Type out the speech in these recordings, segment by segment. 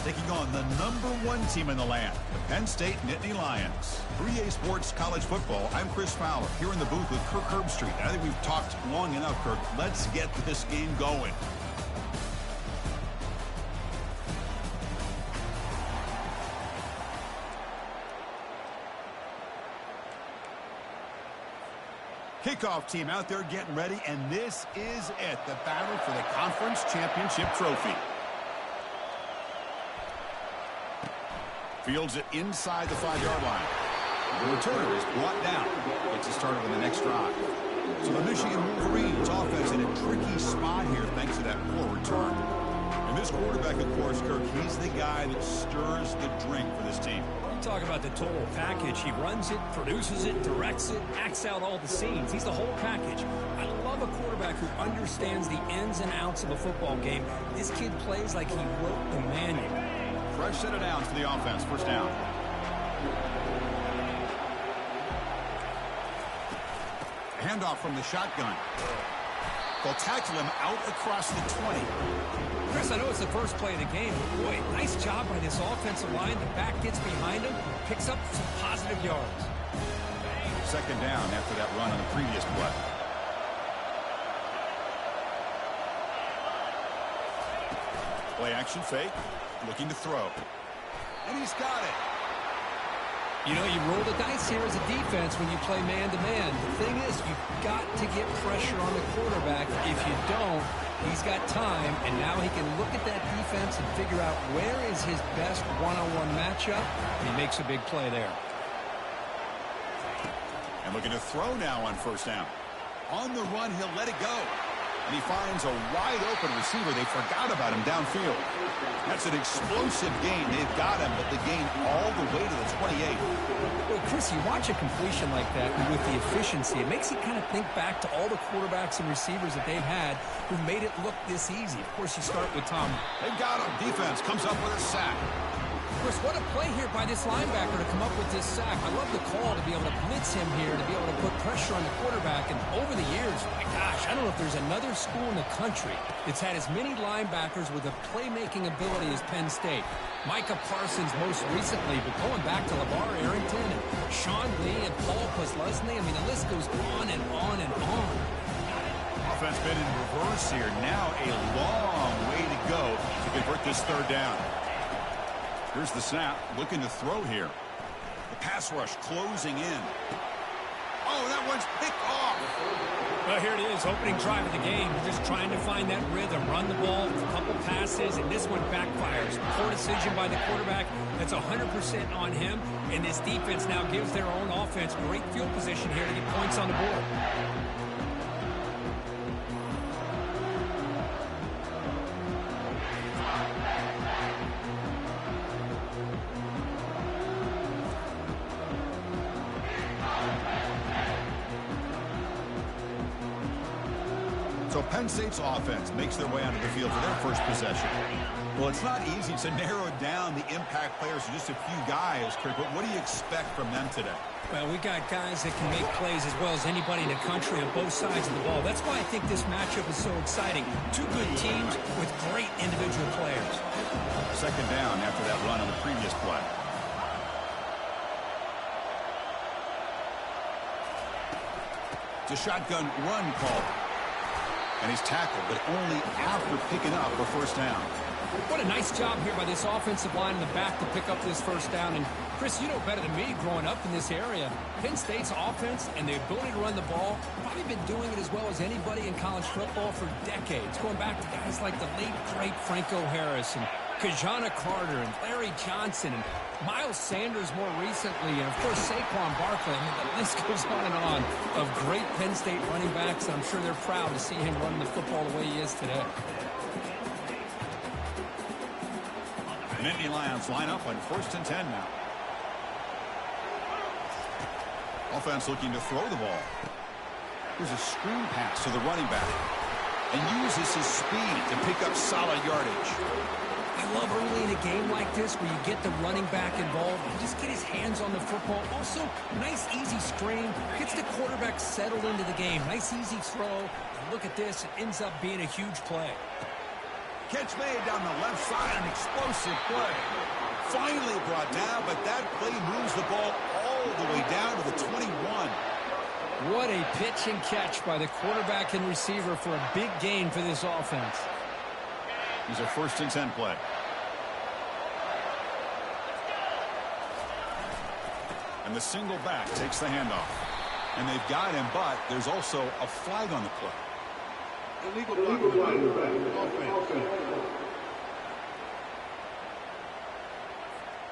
taking on the #1 team in the land, the Penn State Nittany Lions. 3A Sports College Football, I'm Chris Fowler, here in the booth with Kirk Herbstreit. I think we've talked long enough, Kirk. Let's get this game going. Kickoff team out there getting ready, and this is it, the battle for the conference championship trophy. Fields it inside the 5-yard line. The returner is brought down. Gets it started on the next drive. So the Michigan Wolverines offense in a tricky spot here thanks to that poor return. And this quarterback, of course, Kirk, he's the guy that stirs the drink for this team. Talk about the total package. He runs it, produces it, directs it, acts out all the scenes. He's the whole package. I love a quarterback who understands the ins and outs of a football game. This kid plays like he wrote the manual. Fresh set of downs for the offense. First down. Handoff from the shotgun. They'll tackle him out across the 20. Chris, I know it's the first play of the game, but boy, nice job by this offensive line. The back gets behind him, picks up some positive yards. Second down after that run on the previous play. Play action fake, looking to throw. And he's got it. You know, you roll the dice here as a defense when you play man-to-man. The thing is, you've got to get pressure on the quarterback. If you don't, he's got time, and now he can look at that defense and figure out where is his best one-on-one matchup, and he makes a big play there. And looking to throw now on first down. On the run, he'll let it go. And he finds a wide-open receiver. They forgot about him downfield. That's an explosive gain. They've got him, but the gain all the way to the 28. Well, Chris, you watch a completion like that, and with the efficiency, it makes you kind of think back to all the quarterbacks and receivers that they've had who made it look this easy. Of course, you start with Tom. They've got him. Defense comes up with a sack. Chris, what a play here by this linebacker to come up with this sack. I love the call to be able to blitz him here, to be able to put pressure on the quarterback. And over the years, my gosh, I don't know if there's another school in the country that's had as many linebackers with a playmaking ability as Penn State. Micah Parsons most recently, but going back to LeVar Arrington and Sean Lee and Paul Posluszny. I mean, the list goes on and on and on. Offense been in reverse here. Now a long way to go to convert this third down. Here's the snap, looking to throw here. The pass rush closing in. Oh, that one's picked off. Well, here it is, opening drive of the game. They're just trying to find that rhythm, run the ball, a couple passes, and this one backfires. Poor decision by the quarterback. That's 100% on him, and this defense now gives their own offense great field position here to get points on the board. So Penn State's offense makes their way onto the field for their first possession. Well, it's not easy to narrow down the impact players to just a few guys, Kirk, but what do you expect from them today? Well, we got guys that can make plays as well as anybody in the country on both sides of the ball. That's why I think this matchup is so exciting. Two good teams with great individual players. Second down after that run on the previous play. It's a shotgun run call. And he's tackled, but only after picking up a first down. What a nice job here by this offensive line in the back to pick up this first down. And, Chris, you know better than me growing up in this area. Penn State's offense and the ability to run the ball, probably been doing it as well as anybody in college football for decades, going back to guys like the late, great Franco Harris and Kajana Carter and Larry Johnson and Miles Sanders more recently, and, of course, Saquon Barkley. I mean, the list goes on and on of great Penn State running backs, and I'm sure they're proud to see him running the football the way he is today. The Nittany Lions line up on 1st and 10 now. Offense looking to throw the ball. Here's a screen pass to the running back. And uses his speed to pick up solid yardage. I love early in a game like this where you get the running back involved and just get his hands on the football. Also, nice easy screen. Gets the quarterback settled into the game. Nice easy throw. And look at this. It ends up being a huge play. Catch made down the left side, an explosive play. Finally brought down, but that play moves the ball all the way down to the 21. What a pitch and catch by the quarterback and receiver for a big gain for this offense. He's a 1st and 10 play. And the single back takes the handoff. And they've got him, but there's also a flag on the play. Illegal flag.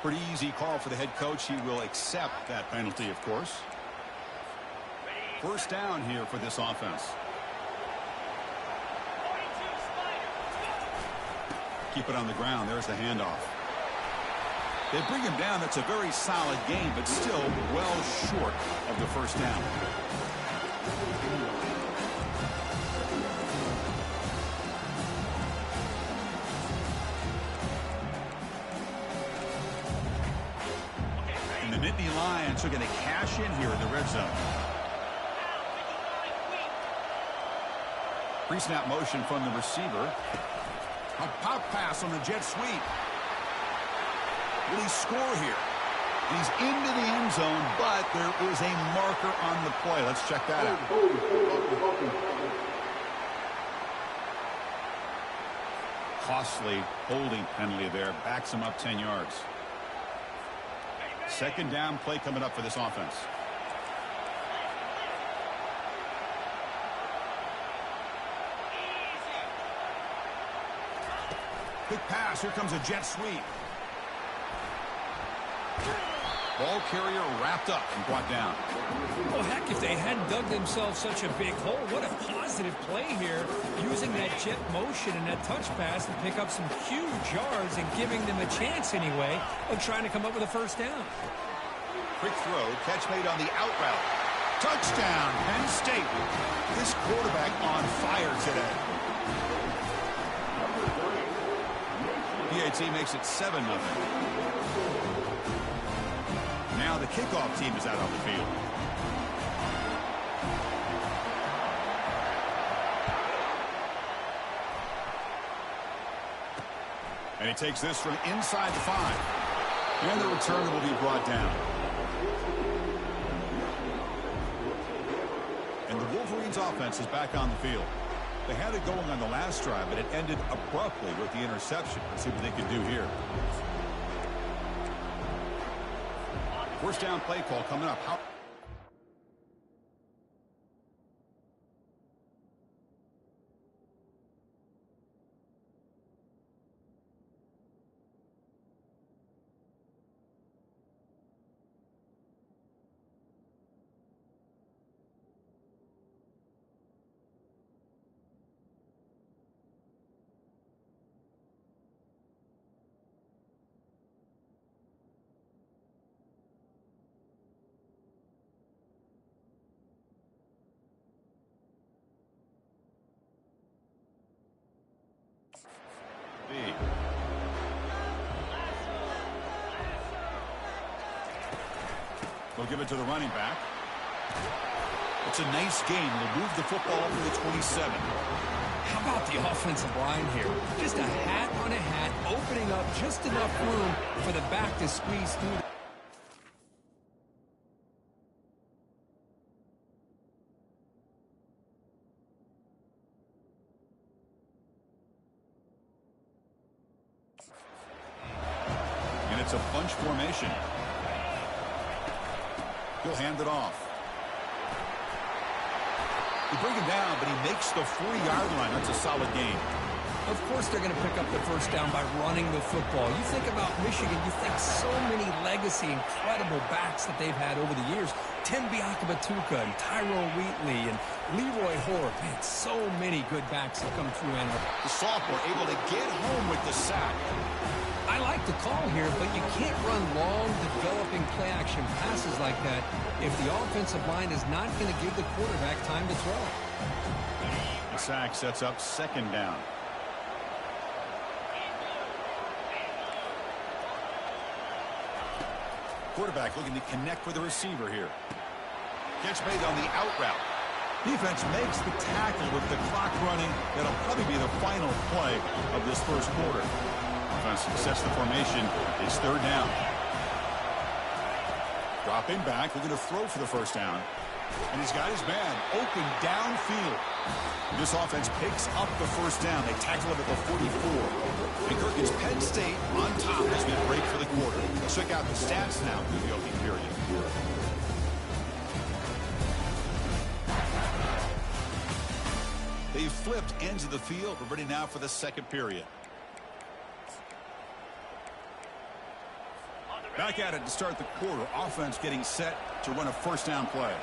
Pretty easy call for the head coach. He will accept that penalty, of course. 1st down here for this offense. Keep it on the ground. There's the handoff. They bring him down. That's a very solid game, but still well short of the 1st down. And the Nittany Lions are going to cash in here in the red zone. Pre-snap motion from the receiver. A pop pass on the jet sweep. Will he score here? He's into the end zone, but there is a marker on the play. Let's check that out. Costly holding penalty there. Backs him up 10 yards. 2nd down play coming up for this offense. Quick pass. Here comes a jet sweep. Ball carrier wrapped up and brought down. Oh, heck, if they hadn't dug themselves such a big hole, what a positive play here, using that jet motion and that touch pass to pick up some huge yards and giving them a chance anyway of trying to come up with a 1st down. Quick throw, catch made on the out route. Touchdown, Penn State. This quarterback on fire today. PAT makes it 7-0. Now the kickoff team is out on the field. And he takes this from inside the 5. And the return will be brought down. And the Wolverines offense is back on the field. They had it going on the last drive, but it ended abruptly with the interception. Let's see what they can do here. 1st down play call coming up. They'll give it to the running back. It's a nice game. They'll move the football up to the 27. How about the offensive line here? Just a hat on a hat, opening up just enough room for the back to squeeze through. And it's a bunch formation. He'll hand it off. They bring him down, but he makes the 40-yard line. That's a solid gain. Of course they're going to pick up the 1st down by running the football. You think about Michigan, you think so many legacy, incredible backs that they've had over the years. Tim Biakabatuka and Tyrone Wheatley and Leroy Hoare. Man, so many good backs have come through. And the sophomore able to get home with the sack. I like the call here, but you can't run long, developing play-action passes like that if the offensive line is not going to give the quarterback time to throw. The sack sets up 2nd down. Quarterback looking to connect with the receiver here. Catch made on the out route. Defense makes the tackle with the clock running. That'll probably be the final play of this first quarter. Offense sets the formation. It's third down. Dropping back, looking to throw for the first down. And he's got his man open downfield. This offense picks up the first down. They tackle him at the 44. And Kirk's Penn State on top as we break for the quarter. Let's check out the stats now through the opening period. They've flipped ends of the field. We're ready now for the second period. Back at it to start the quarter. Offense getting set to run a first down play.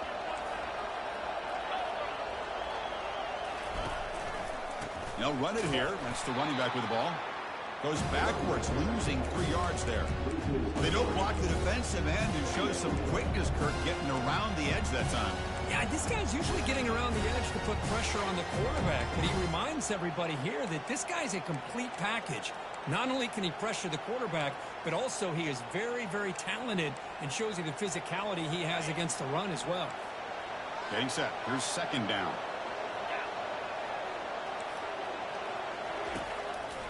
They'll run it here. That's the running back with the ball. Goes backwards, losing 3 yards there. They don't block the defensive end and show some quickness, Kirk, getting around the edge that time. Yeah, this guy's usually getting around the edge to put pressure on the quarterback, but he reminds everybody here that this guy's a complete package. Not only can he pressure the quarterback, but also he is very, very talented and shows you the physicality he has against the run as well. Getting set. Here's second down.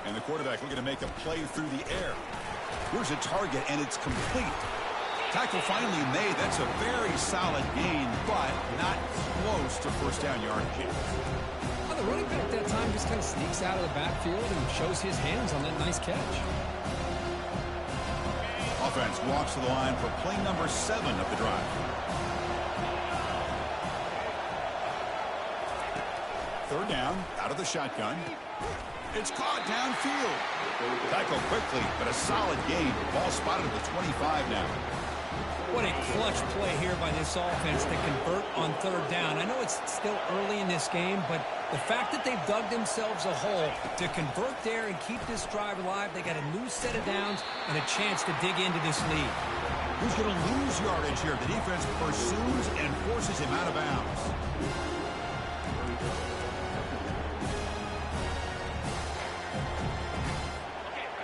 And the quarterback looking to make a play through the air. Here's a target, and it's complete. Tackle finally made. That's a very solid gain, but not close to first down yardage yet. Well, the running back that time just kind of sneaks out of the backfield and shows his hands on that nice catch. Offense walks to the line for play number 7 of the drive. Third down, out of the shotgun. It's caught downfield. Tackle quickly, but a solid gain. Ball spotted at the 25 now. What a clutch play here by this offense to convert on third down. I know it's still early in this game, but the fact that they've dug themselves a hole to convert there and keep this drive alive, they got a new set of downs and a chance to dig into this lead. Who's going to lose yardage here? The defense pursues and forces him out of bounds.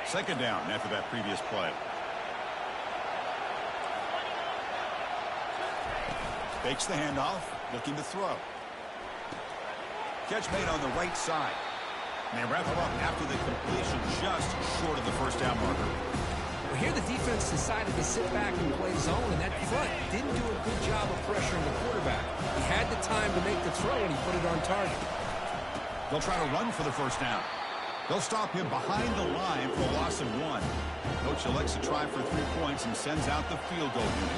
Second down after that previous play. Fakes the handoff, looking to throw. Catch made on the right side. And they wrap him up after the completion, just short of the first down marker. Well, here the defense decided to sit back and play zone, and that front didn't do a good job of pressuring the quarterback. He had the time to make the throw, and he put it on target. They'll try to run for the first down. They'll stop him behind the line for a loss of 1. Coach elects to try for 3 points and sends out the field goal unit.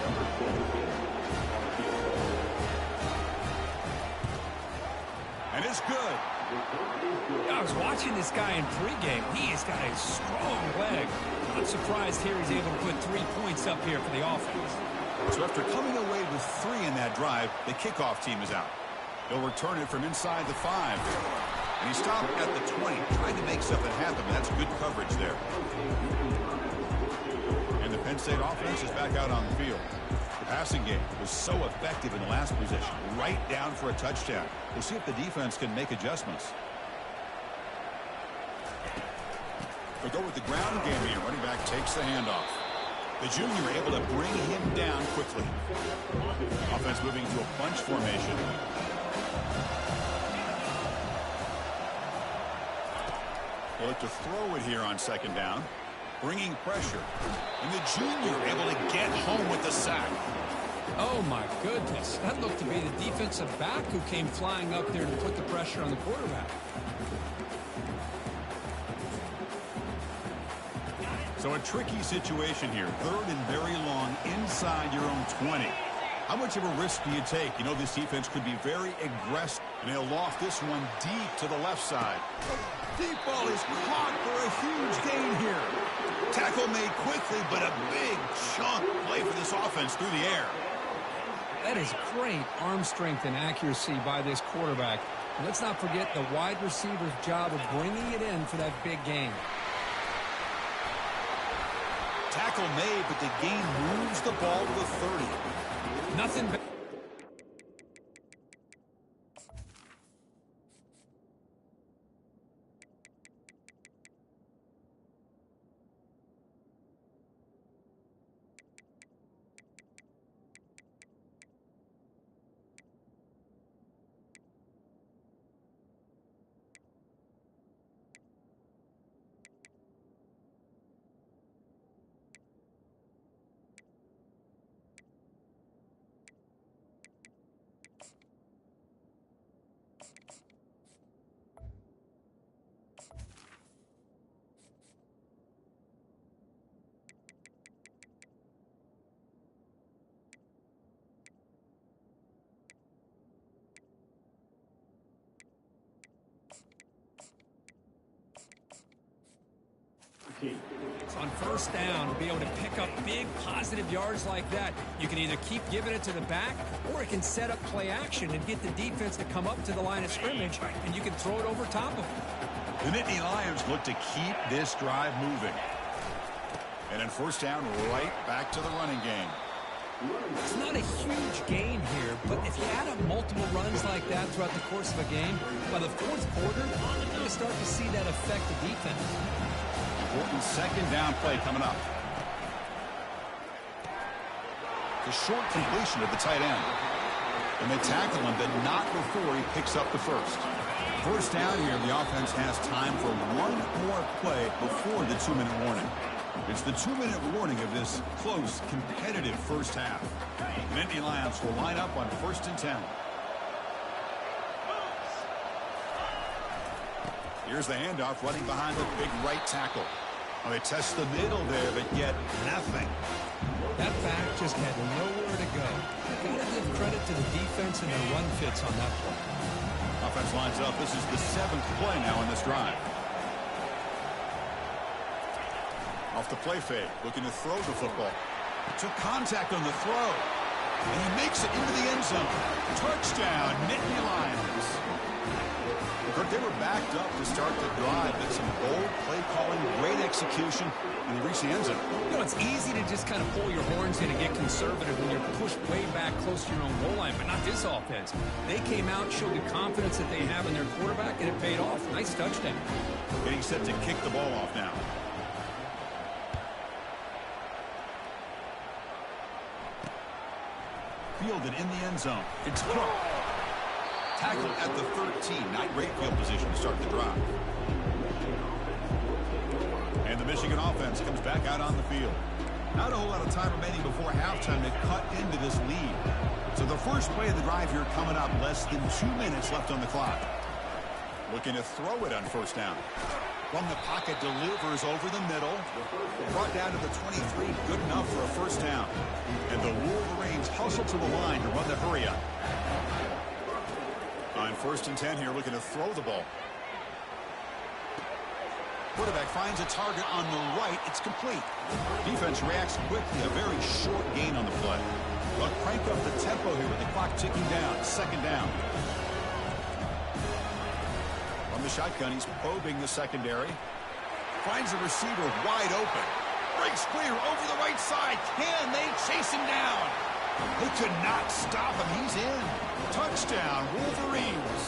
And it's good. I was watching this guy in pregame. He has got a strong leg. Not surprised here he's able to put 3 points up here for the offense. So after coming away with 3 in that drive, the kickoff team is out. They'll return it from inside the 5. And he stopped at the 20, trying to make something happen, but that's good coverage there. And the Penn State offense is back out on the field. The passing game was so effective in the last possession, right down for a touchdown. We'll see if the defense can make adjustments. They'll go with the ground game here. Running back takes the handoff. The junior able to bring him down quickly. Offense moving to a bunch formation. They look to throw it here on second down. Bringing pressure. And the junior able to get home with the sack. Oh, my goodness. That looked to be the defensive back who came flying up there to put the pressure on the quarterback. So a tricky situation here. Third and very long inside your own 20. How much of a risk do you take? You know this defense could be very aggressive. And they'll loft this one deep to the left side. Deep ball is caught for a huge gain here. Tackle made quickly, but a big chunk play for this offense through the air. That is great arm strength and accuracy by this quarterback. And let's not forget the wide receiver's job of bringing it in for that big gain. Tackle made, but the gain moves the ball to the 30. Nothing but So on first down, to be able to pick up big positive yards like that, you can either keep giving it to the back, or it can set up play action and get the defense to come up to the line of scrimmage, and you can throw it over top of them. The Nittany Lions look to keep this drive moving. And then first down, right back to the running game. It's not a huge gain here, but if you add up multiple runs like that throughout the course of a game, by the fourth quarter, you're going to start to see that affect the defense. Important second down play coming up. The short completion of the tight end. And they tackle him, but not before he picks up the first. First down here, the offense has time for one more play before the 2-minute warning. It's the 2-minute warning of this close, competitive first half. The Nittany Lions will line up on 1st and 10. Here's the handoff running behind the big right tackle. Well, they test the middle there, but yet nothing. That back just had nowhere to go. Got to give credit to the defense and their run fits on that play. Offense lines up. This is the 7th play now in this drive. Off the play fake, looking to throw the football. Took contact on the throw. And he makes it into the end zone. Touchdown, Nittany Lions. Kirk, they were backed up to start the drive, but some bold play calling, great execution, and they reach the end zone. You know, it's easy to just kind of pull your horns in and get conservative when you're pushed way back close to your own goal line, but not this offense. They came out, showed the confidence that they have in their quarterback, and it paid off. Nice touchdown. Getting set to kick the ball off now. Fielded in the end zone. It's Cook. Tackled at the 13. Not great field position to start the drive. And the Michigan offense comes back out on the field. Not a whole lot of time remaining before halftime to cut into this lead. So the first play of the drive here coming up. Less than 2 minutes left on the clock. Looking to throw it on first down. From the pocket, delivers over the middle. Brought down to the 23. Good enough for a first down. And the Wolverines hustle to the line to run the hurry up. On 1st and 10 here, looking to throw the ball. Quarterback finds a target on the right. It's complete. Defense reacts quickly. A very short gain on the play. They'll crank up the tempo here with the clock ticking down. Second down. From the shotgun, he's probing the secondary. Finds the receiver wide open. Breaks clear over the right side. Can they chase him down? They could not stop him. He's in. Touchdown, Wolverines.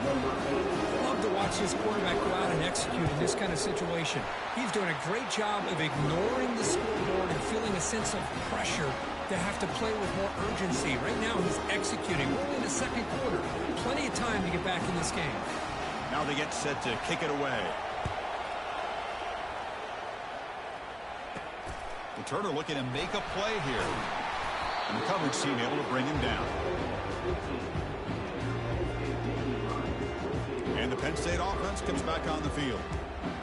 Love to watch this quarterback go out and execute in this kind of situation. He's doing a great job of ignoring the scoreboard and feeling a sense of pressure to have to play with more urgency. Right now, he's executing. We're in the second quarter. Plenty of time to get back in this game. Now they get set to kick it away. Returner looking to make a play here. And the coverage team able to bring him down. And the Penn State offense comes back on the field.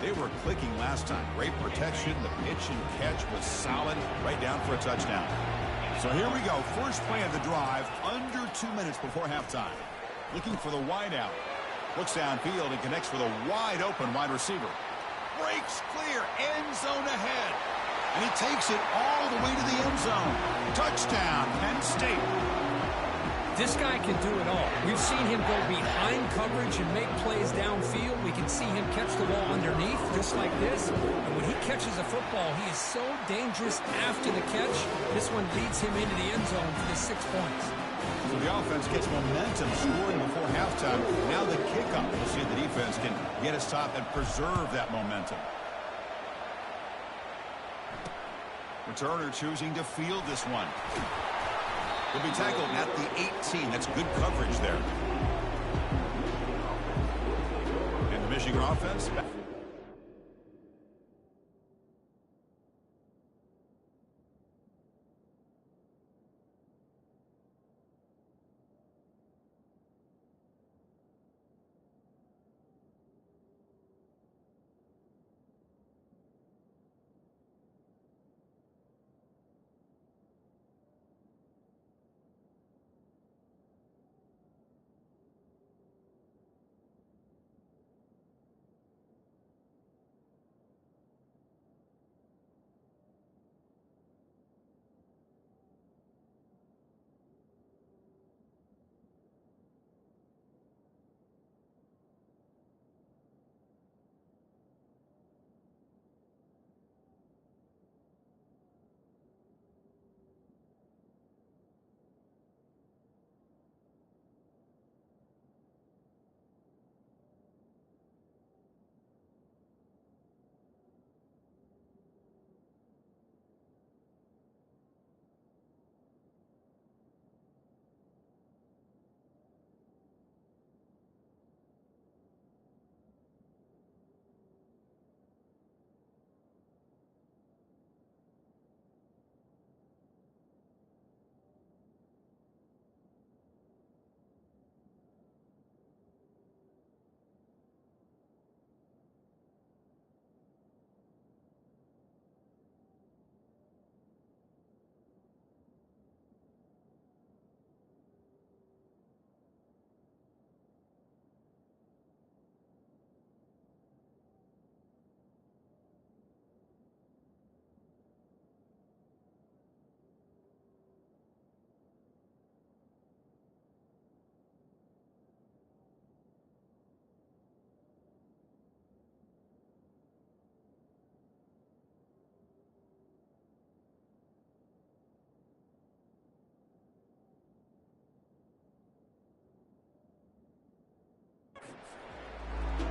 They were clicking last time. Great protection. The pitch and catch was solid. Right down for a touchdown. So here we go. First play of the drive. Under 2 minutes before halftime. Looking for the wide out. Looks downfield and connects with a wide open wide receiver. Breaks clear. End zone ahead. And he takes it all the way to the end zone. Touchdown, Penn State. This guy can do it all. We've seen him go behind coverage and make plays downfield. We can see him catch the ball underneath, just like this. And when he catches a football, he is so dangerous after the catch. This one leads him into the end zone for the 6 points. So the offense gets momentum, scoring before halftime. Now the kickoff. We'll see if the defense can get a stop and preserve that momentum. Returner choosing to field this one. Will be tackled at the 18. That's good coverage there. And the Michigan offense back.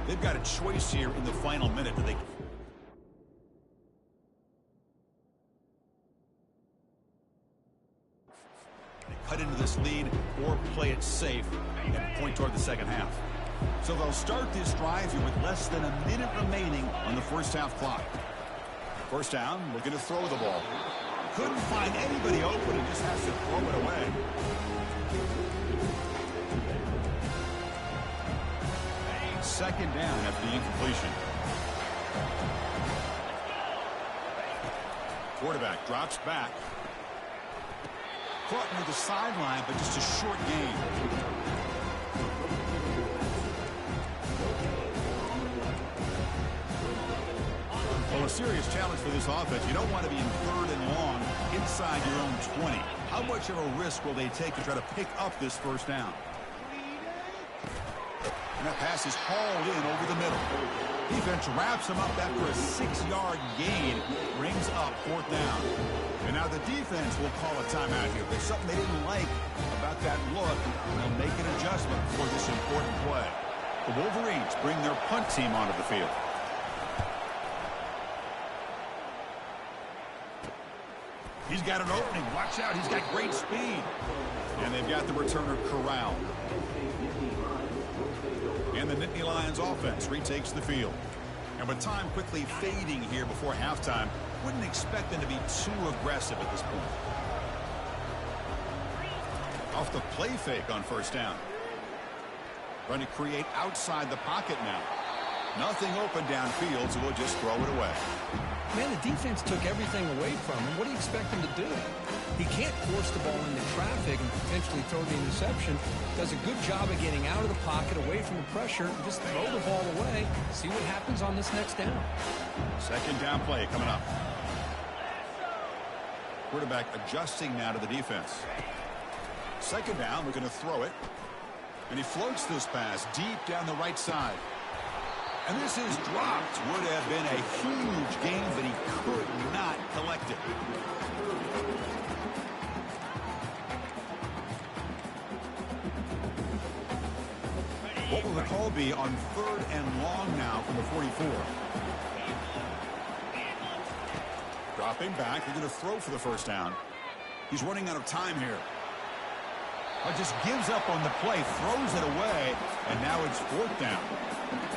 They've got a choice here in the final minute. Do they cut into this lead or play it safe and point toward the second half? So they'll start this drive here with less than a minute remaining on the first half clock. First down, looking to throw the ball. Couldn't find anybody open and just has to throw it away. Second down after the incompletion. Quarterback drops back. Caught near the sideline, but just a short gain. Well, a serious challenge for this offense. You don't want to be in third and long inside your own 20. How much of a risk will they take to try to pick up this first down? And that pass is hauled in over the middle. Defense wraps him up after a 6-yard gain. Brings up fourth down. And now the defense will call a timeout here. There's something they didn't like about that look. And they'll make an adjustment for this important play. The Wolverines bring their punt team onto the field. He's got an opening. Watch out. He's got great speed. And they've got the returner corralled. And the Nittany Lions offense retakes the field. And with time quickly fading here before halftime, wouldn't expect them to be too aggressive at this point. Off the play fake on first down. Trying to create outside the pocket now. Nothing open downfield, so we'll just throw it away. Man, the defense took everything away from him. What do you expect him to do? He can't force the ball into traffic and potentially throw the interception. Does a good job of getting out of the pocket, away from the pressure, and just throw the ball away. See what happens on this next down. Second down play coming up. Quarterback adjusting now to the defense. Second down, we're going to throw it. And he floats this pass deep down the right side. And this is dropped. Would have been a huge gain, but he could not collect it. What will the call be on third and long now from the 44? Dropping back. They're going to throw for the first down. He's running out of time here. Just gives up on the play, throws it away, and now it's fourth down.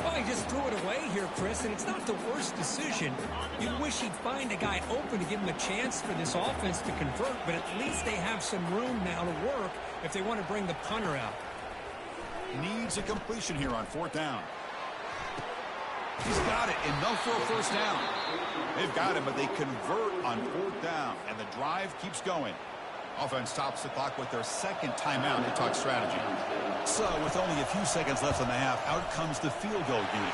Well, he just threw it away here, Chris, and it's not the worst decision. You wish he'd find a guy open to give him a chance for this offense to convert, but at least they have some room now to work if they want to bring the punter out. Needs a completion here on fourth down. He's got it. Enough for a first down. They've got him, but they convert on fourth down, and the drive keeps going. Offense stops the clock with their second timeout to talk strategy. So, with only a few seconds left in the half, out comes the field goal unit.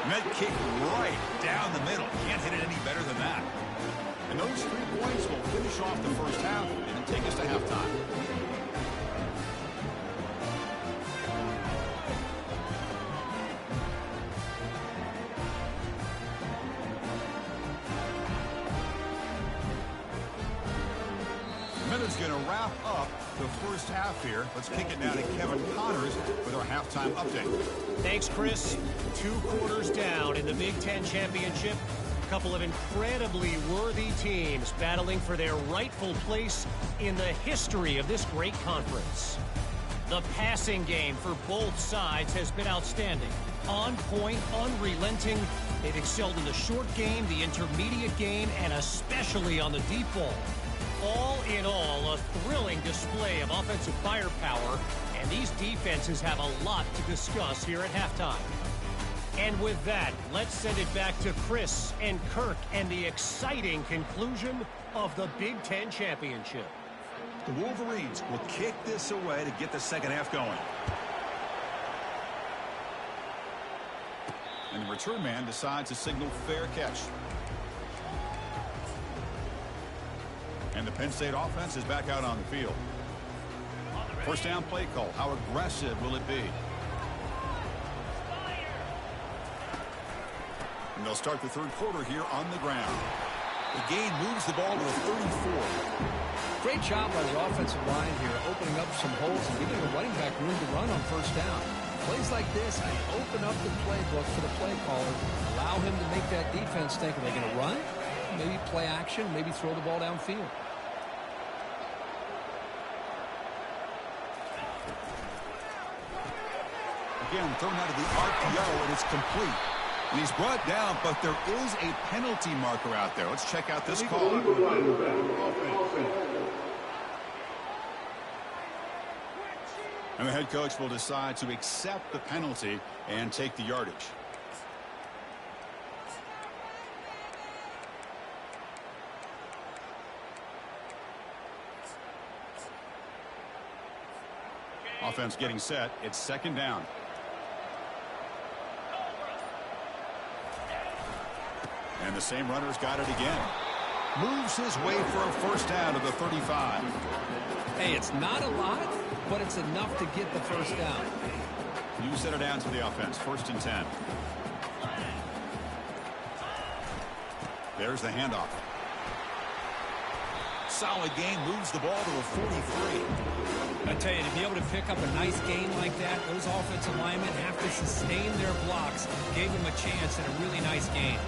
And that kick right down the middle. Can't hit it any better than that. And those 3 points will finish off the first half and then take us to halftime. Minute's going to wrap up the first half here. Let's kick it now to Kevin Connors with our halftime update. Thanks, Chris. 2 quarters down in the Big Ten Championship. A couple of incredibly worthy teams battling for their rightful place in the history of this great conference. The passing game for both sides has been outstanding. On point, unrelenting. They've excelled in the short game, the intermediate game, and especially on the deep ball. All in all, a thrilling display of offensive firepower, and these defenses have a lot to discuss here at halftime. And with that, let's send it back to Chris and Kirk and the exciting conclusion of the Big Ten Championship. The Wolverines will kick this away to get the second half going. And the return man decides to signal fair catch. And the Penn State offense is back out on the field. First down play call. How aggressive will it be? And they'll start the third quarter here on the ground. The gain moves the ball to the 34. Great job by the offensive line here, opening up some holes and giving the running back room to run on first down. Plays like this can open up the playbook for the play caller. Allow him to make that defense think, are they going to run? Maybe play action, maybe throw the ball downfield. Again, thrown out of the RPO, and it's complete. And he's brought down, but there is a penalty marker out there. Let's check out this call. And the head coach will decide to accept the penalty and take the yardage. Offense getting set. It's second down. And the same runner's got it again. Moves his way for a first down to the 35. Hey, it's not a lot, but it's enough to get the first down. You set it down to the offense. First and 10. There's the handoff. Solid game. Moves the ball to a 43. I tell you, to be able to pick up a nice gain like that, those offensive linemen have to sustain their blocks. Gave him a chance at a really nice gain.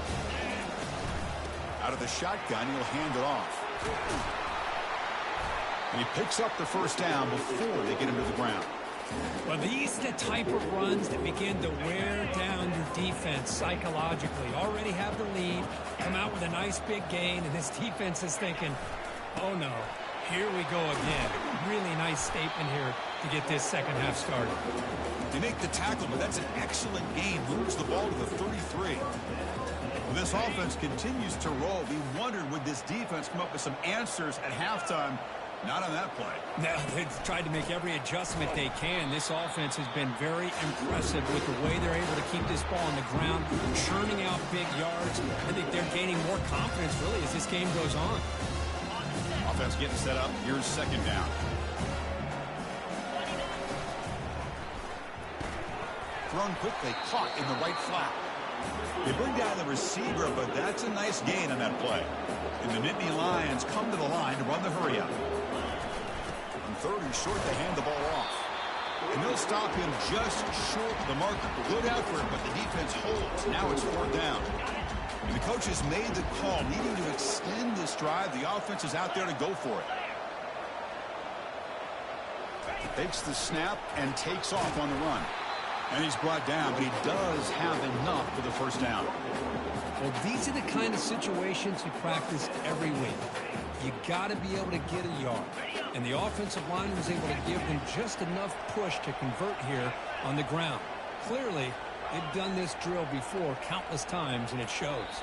Out of the shotgun, he'll hand it off. And he picks up the first down before they get him to the ground. Well, these are the type of runs that begin to wear down your defense psychologically. Already have the lead, come out with a nice big gain, and this defense is thinking, oh no, here we go again. Really nice statement here to get this second half started. They make the tackle, but that's an excellent gain. Moves the ball to the 33. Well, this offense continues to roll. We wondered, would this defense come up with some answers at halftime? Not on that play. No, they've tried to make every adjustment they can. This offense has been very impressive with the way they're able to keep this ball on the ground, churning out big yards. I think they're gaining more confidence, really, as this game goes on. Offense getting set up. Here's second down. Thrown quickly, caught in the right flat. They bring down the receiver, but that's a nice gain on that play. And the Nittany Lions come to the line to run the hurry up. On third and short, they hand the ball off. And they'll stop him just short of the marker. Good effort, but the defense holds. Now it's fourth down. And the coach has made the call, needing to extend this drive. The offense is out there to go for it. Takes the snap and takes off on the run. And he's brought down, but he does have enough for the first down. Well, these are the kind of situations you practice every week. You got to be able to get a yard. And the offensive line was able to give them just enough push to convert here on the ground. Clearly, they've done this drill before countless times, and it shows.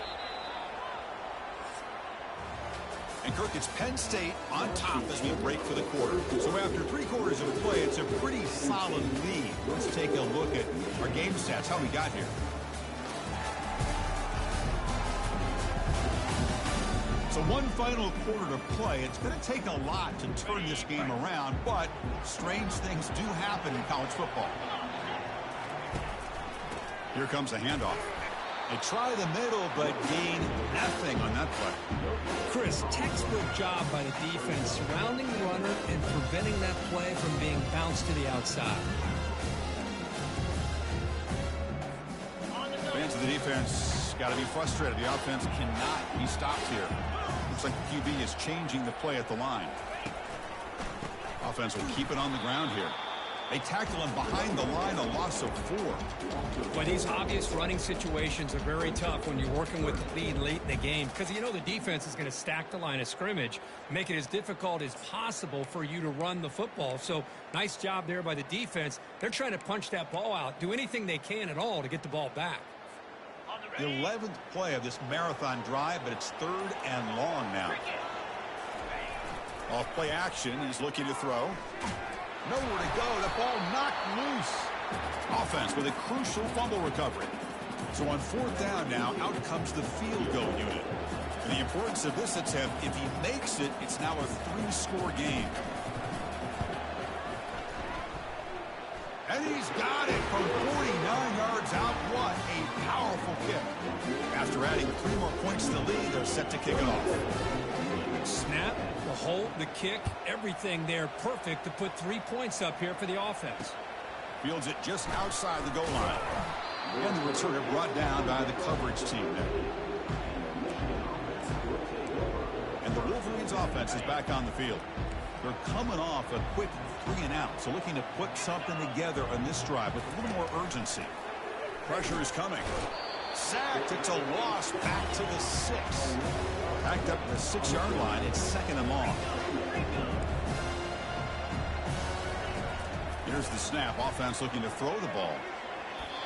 And, Kirk, it's Penn State on top as we break for the quarter. So after 3 quarters of play, it's a pretty solid lead. Let's take a look at our game stats, how we got here. So one final quarter to play. It's going to take a lot to turn this game around, but strange things do happen in college football. Here comes a handoff. They try the middle, but gain nothing on that play. Chris, textbook job by the defense surrounding the runner and preventing that play from being bounced to the outside. Fans of the defense got to be frustrated. The offense cannot be stopped here. Looks like the QB is changing the play at the line. Offense will keep it on the ground here. They tackle him behind the line, a loss of 4. Well, these obvious running situations are very tough when you're working with the lead late in the game, because you know the defense is going to stack the line of scrimmage, make it as difficult as possible for you to run the football. So nice job there by the defense. They're trying to punch that ball out, do anything they can at all to get the ball back. The 11th play of this marathon drive, but it's 3rd and long now. Off play action, he's looking to throw. Nowhere to go. The ball knocked loose. Offense with a crucial fumble recovery. So on 4th down now, out comes the field goal unit. And the importance of this attempt, if he makes it, it's now a 3-score game. And he's got it from 49 yards out. What a powerful kick. After adding 3 more points to the lead, they're set to kick it off. Snap, the hold, the kick, everything there perfect to put 3 points up here for the offense. Fields it just outside the goal line. And the returner brought down by the coverage team there. And the Wolverines offense is back on the field. They're coming off a quick 3-and-out, so looking to put something together on this drive with a little more urgency. Pressure is coming. Sacked. It's a loss back to the 6. Backed up to the 6-yard line. It's 2nd and long. Here's the snap. Offense looking to throw the ball.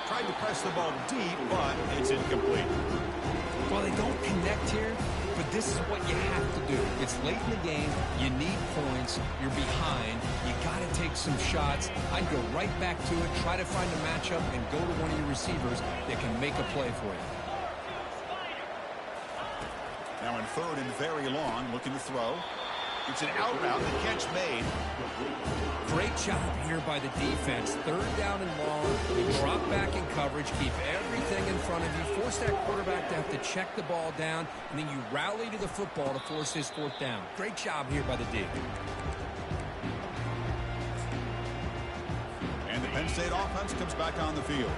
Tried to press the ball deep, but it's incomplete. Well, they don't connect here, but this is what you have to do. It's late in the game. You need points. You're behind. You got to take some shots. I'd go right back to it, try to find a matchup, and go to one of your receivers that can make a play for you. Now in 3rd and very long, looking to throw. It's an out route. The catch made. Great job here by the defense. 3rd down and long. You drop back in coverage, keep everything in front of you, force that quarterback to have to check the ball down, and then you rally to the football to force his 4th down. Great job here by the D. And the Penn State offense comes back on the field.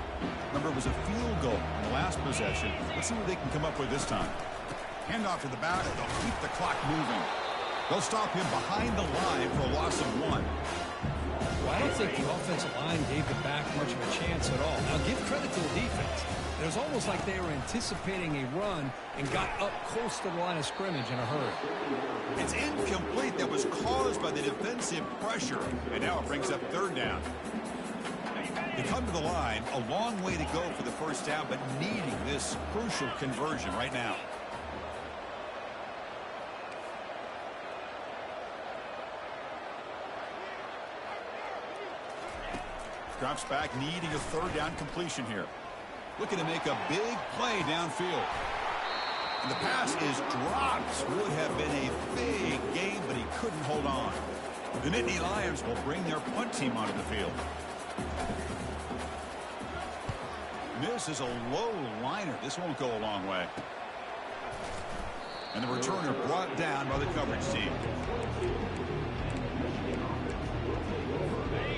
Remember, it was a field goal in the last possession. Let's see what they can come up with this time. Handoff to the back. They'll keep the clock moving. They'll stop him behind the line for a loss of 1. Well, I don't think the offensive line gave the back much of a chance at all. Now, give credit to the defense. It was almost like they were anticipating a run and got up close to the line of scrimmage in a hurry. It's incomplete. That was caused by the defensive pressure. And now it brings up 3rd down. They come to the line, a long way to go for the 1st down, but needing this crucial conversion right now. Drops back, needing a 3rd down completion here. Looking to make a big play downfield. And the pass is dropped. Would have been a big game, but he couldn't hold on. The Nittany Lions will bring their punt team onto the field. This is a low liner. This won't go a long way. And the returner brought down by the coverage team.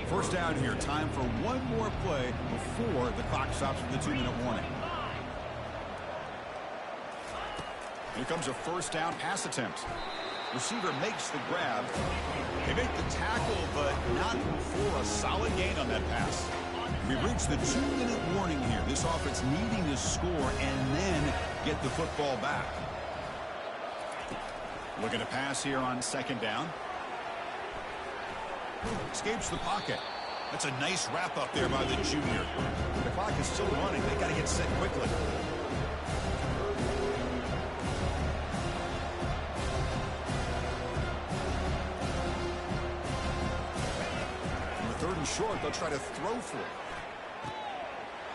1st down here. Time for one more play before the clock stops with the 2-minute warning. Here comes a 1st down pass attempt. Receiver makes the grab. They make the tackle, but not for a solid gain on that pass. We've reached the 2-minute warning here. This offense needing to score and then get the football back. Looking to pass here on 2nd down. Escapes the pocket. That's a nice wrap up there by the junior. The clock is still running. They got to get set quickly. On the 3rd and short, they'll try to throw for it.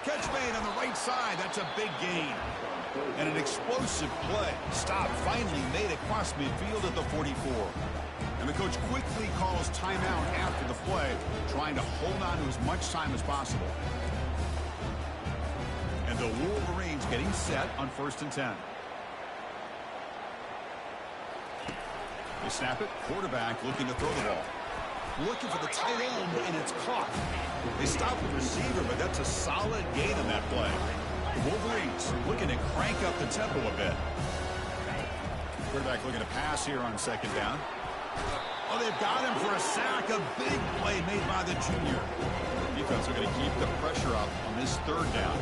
Catch made on the right side. That's a big gain. And an explosive play. Stop finally made across midfield at the 44. And the coach quickly calls timeout after the play, trying to hold on to as much time as possible. And the Wolverines getting set on 1st and 10. They snap it. Quarterback looking to throw the ball. Looking for the tight end, and it's caught. They stop the receiver, but that's a solid gain on that play. The Wolverines looking to crank up the tempo a bit. Quarterback looking to pass here on 2nd down. Oh, they've got him for a sack. A big play made by the junior. Defense are going to keep the pressure up on this 3rd down.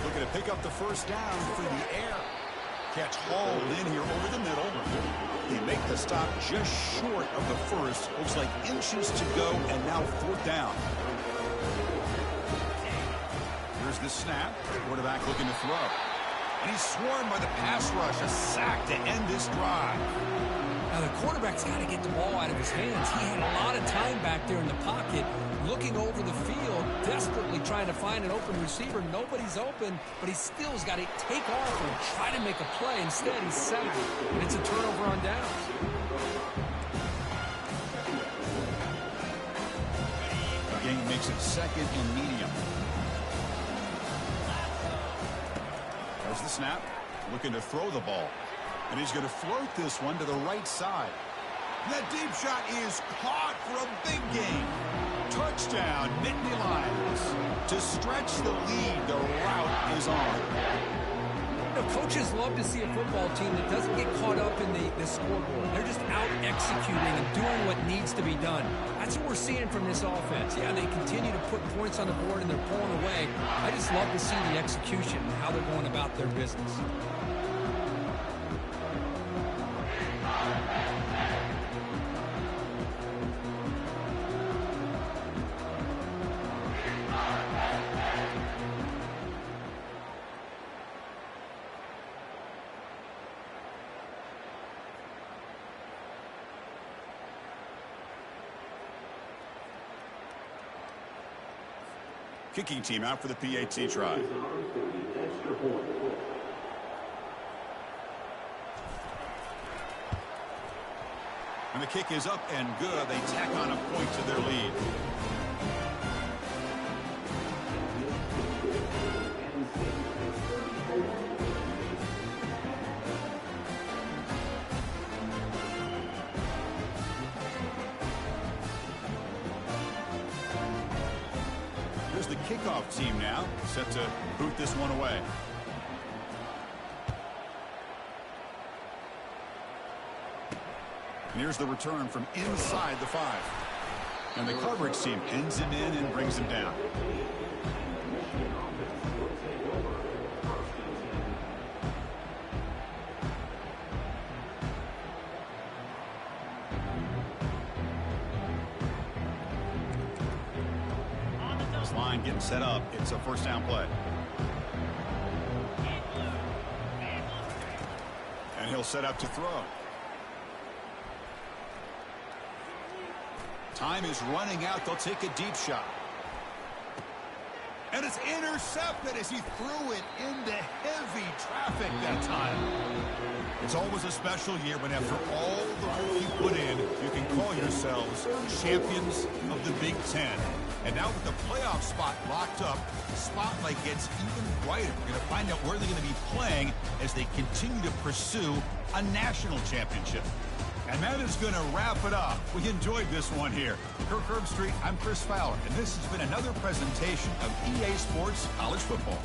Looking to pick up the 1st down through the air. Catch hauled in here over the middle. They make the stop just short of the 1st. Looks like inches to go, and now 4th down. Here's the snap. Quarterback looking to throw. And he's swarmed by the pass rush. A sack to end this drive. Now the quarterback's got to get the ball out of his hands. He had a lot of time back there in the pocket, looking over the field, desperately trying to find an open receiver. Nobody's open, but he still's got to take off and try to make a play. Instead, he's sacked, and it's a turnover on downs. The game makes it 2nd and medium. There's the snap. Looking to throw the ball. And he's going to float this one to the right side. That deep shot is caught for a big gain. Touchdown, Nittany Lions. To stretch the lead, the route is on. You know, coaches love to see a football team that doesn't get caught up in the scoreboard. They're just out executing and doing what needs to be done. That's what we're seeing from this offense. Yeah, they continue to put points on the board and they're pulling away. I just love to see the execution and how they're going about their business. Kicking team out for the PAT try. And the kick is up and good. They tack on a point to their lead. The kickoff team now set to boot this one away. And here's the return from inside the 5. And the coverage team pins him in and brings him down. Line getting set up. It's a first down play. And he'll set up to throw. Time is running out. They'll take a deep shot. And it's intercepted as he threw it into heavy traffic that time. It's always a special year when after all the work you put in, you can call yourselves champions of the Big Ten. And now with the playoff spot locked up, the spotlight gets even brighter. We're going to find out where they're going to be playing as they continue to pursue a national championship. And that is going to wrap it up. We enjoyed this one here. Kirk Herbstreit, I'm Chris Fowler, and this has been another presentation of EA Sports College Football.